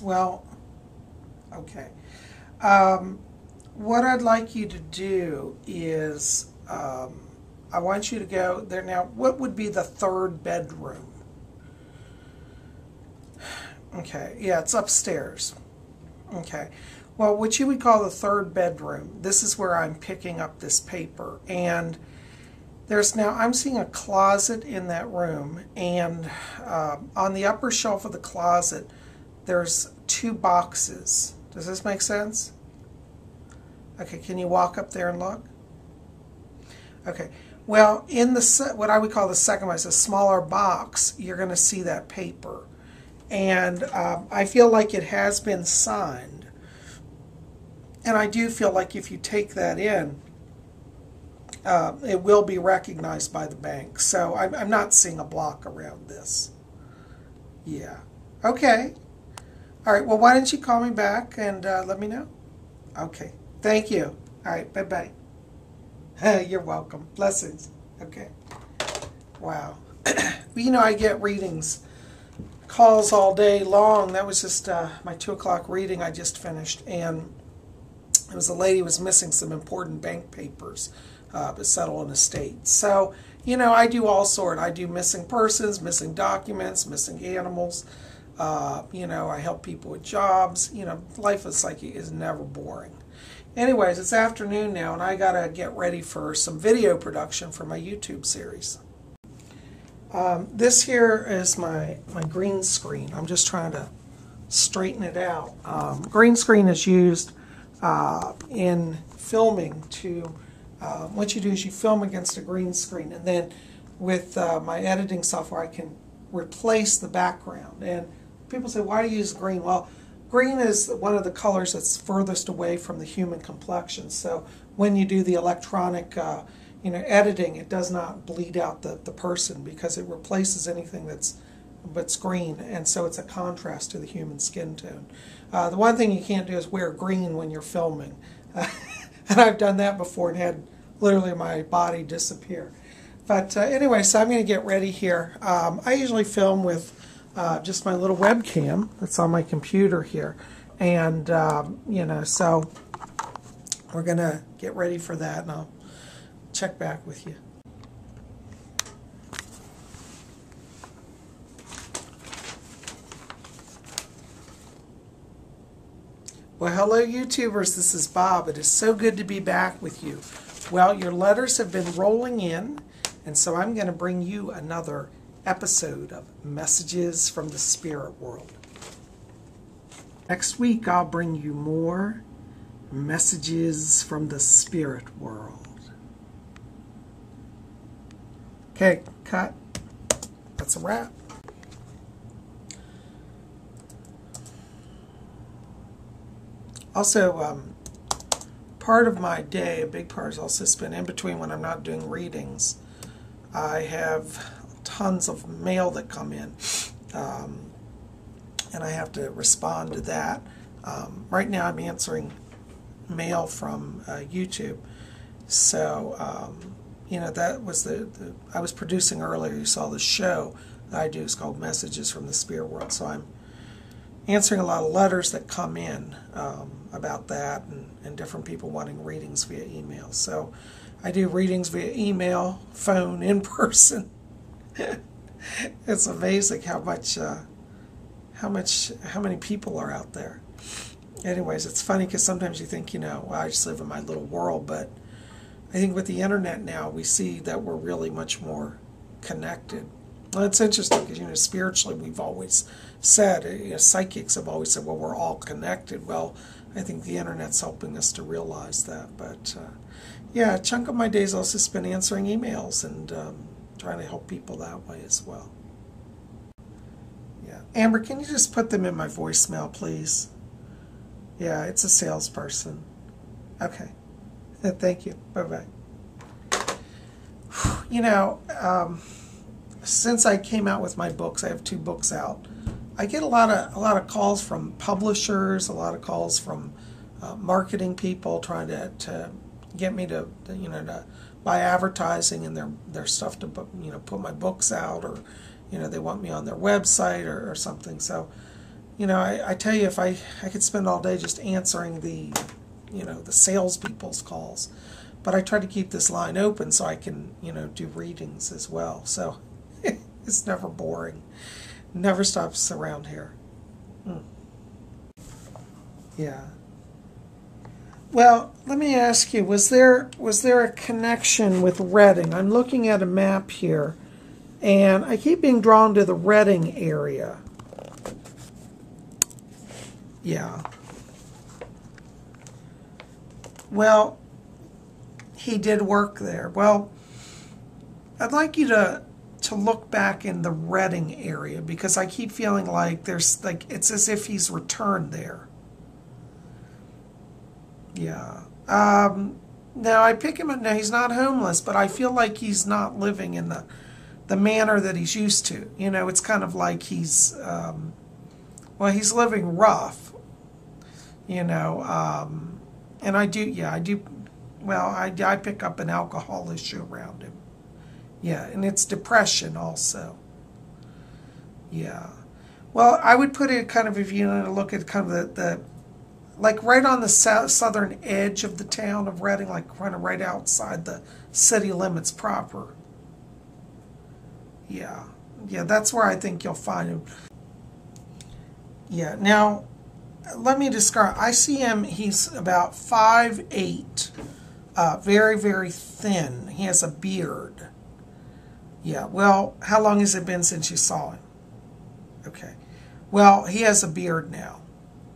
Well, okay. Um, what I'd like you to do is, I want you to go there now. What would be the third bedroom? Okay, yeah, it's upstairs. Okay. Well, what you would call the third bedroom, this is where I'm picking up this paper. And there's now, I'm seeing a closet in that room. And on the upper shelf of the closet, there's two boxes. Does this make sense? Okay, can you walk up there and look? Okay. Well, in the what I would call the second box, a smaller box, you're going to see that paper. And I feel like it has been signed. And I do feel like if you take that in, it will be recognized by the bank. So I'm not seeing a block around this. Yeah. Okay. All right. Well, why don't you call me back and let me know? Okay. Thank you. All right. Bye-bye. You're welcome. Blessings. Okay. Wow. I get readings, calls all day long. That was just my 2 o'clock reading I just finished. And it was a lady who was missing some important bank papers to settle an estate. So, I do all sort. I do missing persons, missing documents, missing animals. I help people with jobs. Life is is never boring. Anyways, it's afternoon now, and I got to get ready for some video production for my YouTube series. This here is my green screen. I'm just trying to straighten it out. Green screen is used in filming to, what you do is you film against a green screen, and then with my editing software I can replace the background. And people say, why do you use green? Well, green is one of the colors that's furthest away from the human complexion. So when you do the electronic editing, it does not bleed out the person because it replaces anything that's green, and so it's a contrast to the human skin tone. The one thing you can't do is wear green when you're filming. And I've done that before and had literally my body disappear. But anyway, so I'm going to get ready here. I usually film with just my little webcam that's on my computer here. And, so we're going to get ready for that, and I'll check back with you. Well, hello YouTubers, this is Bob. It is so good to be back with you. Well, your letters have been rolling in, and so I'm going to bring you another episode of Messages from the Spirit World. Next week I'll bring you more Messages from the Spirit World. Okay, cut. That's a wrap. Also, part of my day, a big part is also spent in between when I'm not doing readings. I have tons of mail that come in, and I have to respond to that. Right now I'm answering mail from YouTube. So, that was I was producing earlier, you saw the show that I do. It's called Messages from the Spirit World. So I'm answering a lot of letters that come in about that, and different people wanting readings via email. So I do readings via email, phone, in person. It's amazing how many people are out there. Anyways, it's funny because sometimes you think, well, I just live in my little world, but I think with the internet now, we see that we're really much more connected. Well, it's interesting because, spiritually, we've always said, psychics have always said, well, we're all connected. Well, I think the internet's helping us to realize that. But, yeah, a chunk of my days also spent answering emails and trying to help people that way as well. Yeah. Amber, can you just put them in my voicemail, please? Yeah, it's a salesperson. Okay. Thank you. Bye-bye. Since I came out with my books, I have 2 books out. I get a lot of calls from publishers, a lot of calls from marketing people trying to get me to buy advertising in their stuff to put my books out, or they want me on their website or something. So I tell you, if I could spend all day just answering the salespeople's calls, but I try to keep this line open so I can, do readings as well. So it's never boring. Never stops around here. Yeah. Well, let me ask you, was there a connection with Reading? I'm looking at a map here, and I keep being drawn to the Reading area. Yeah. Well, he did work there. Well, I'd like you to look back in the Reading area, because I keep feeling like it's as if he's returned there. Yeah. Now I pick him up. Now he's not homeless, but I feel like he's not living in the manner that he's used to. It's kind of like he's he's living rough. And I do. Well, I pick up an alcohol issue around him. Yeah, and it's depression also. Yeah. Well, I would put it kind of, if you want to look at kind of the like right on the southern edge of the town of Reading, like kind of right outside the city limits proper. Yeah. Yeah, that's where I think you'll find him. Yeah, now, let me describe. I see him, he's about 5'8", very, very thin. He has a beard. Yeah, well, how long has it been since you saw him? Okay. Well, he has a beard now.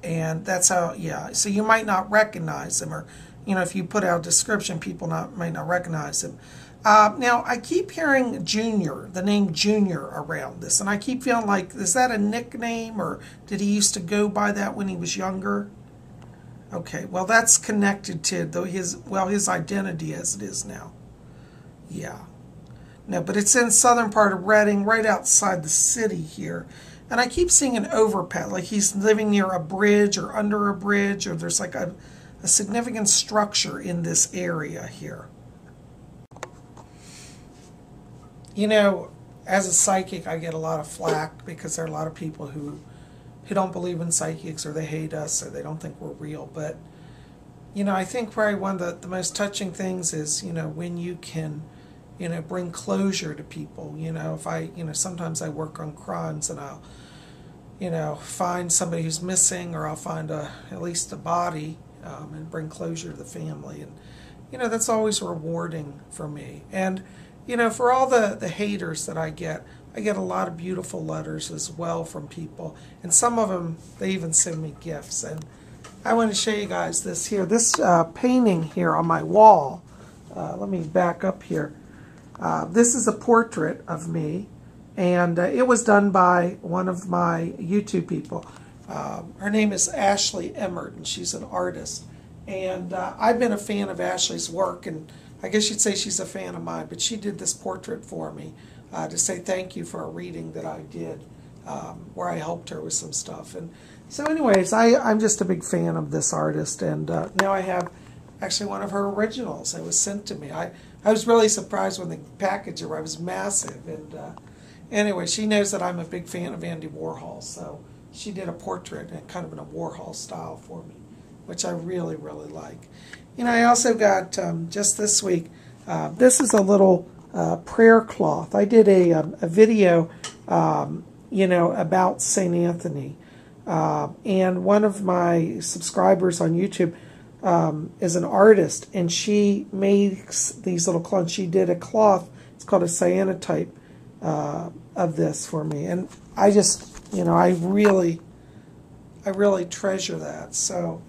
And that's how, yeah. So you might not recognize him, or, if you put out a description, people might not recognize him. Now, I keep hearing Junior, the name Junior around this, and I keep feeling like, is that a nickname, or did he used to go by that when he was younger? Okay, well, that's connected to his identity as it is now. Yeah. No, but it's in southern part of Reading, right outside the city here. And I keep seeing an overpass, like he's living near a bridge or under a bridge, or there's like a significant structure in this area here. As a psychic, I get a lot of flack because there are a lot of people who don't believe in psychics, or they hate us, or they don't think we're real. But, I think probably one of the most touching things is, when you can, bring closure to people. If I, sometimes I work on crimes, and I'll, find somebody who's missing, or I'll find at least a body, and bring closure to the family. And, that's always rewarding for me. And, for all the haters that I get a lot of beautiful letters as well from people. And some of them, they even send me gifts. And I want to show you guys this here. This painting here on my wall, let me back up here. This is a portrait of me, and it was done by one of my YouTube people. Her name is Ashley Emmert, and she's an artist. And I've been a fan of Ashley's work, and I guess you'd say she's a fan of mine, but she did this portrait for me to say thank you for a reading that I did, where I helped her with some stuff. And so anyways, I'm just a big fan of this artist, and now I have actually one of her originals that was sent to me. I was really surprised when the package arrived. It was massive. And anyway, she knows that I'm a big fan of Andy Warhol, so she did a portrait kind of in a Warhol style for me, which I really, really like. I also got, just this week, this is a little prayer cloth. I did a video, about St. Anthony. And one of my subscribers on YouTube is an artist, and she makes these little cloths. She did a cloth, it's called a cyanotype, of this for me. And I just, I really treasure that. So,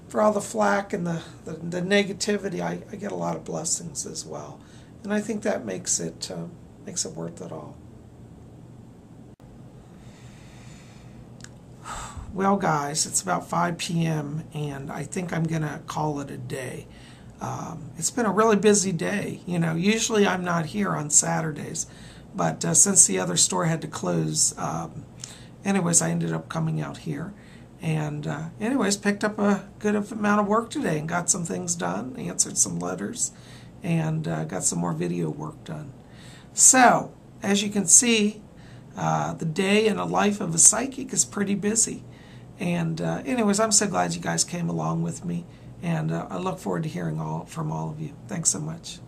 for all the flack and the negativity, I get a lot of blessings as well. And I think that makes it worth it all. Well, guys, it's about 5 p.m. and I think I'm going to call it a day. It's been a really busy day. Usually I'm not here on Saturdays, but since the other store had to close, anyways, I ended up coming out here. And anyways, picked up a good amount of work today and got some things done, answered some letters, and got some more video work done. So, as you can see, The day in a life of a psychic is pretty busy. And anyways, I'm so glad you guys came along with me, and I look forward to hearing from all of you. Thanks so much.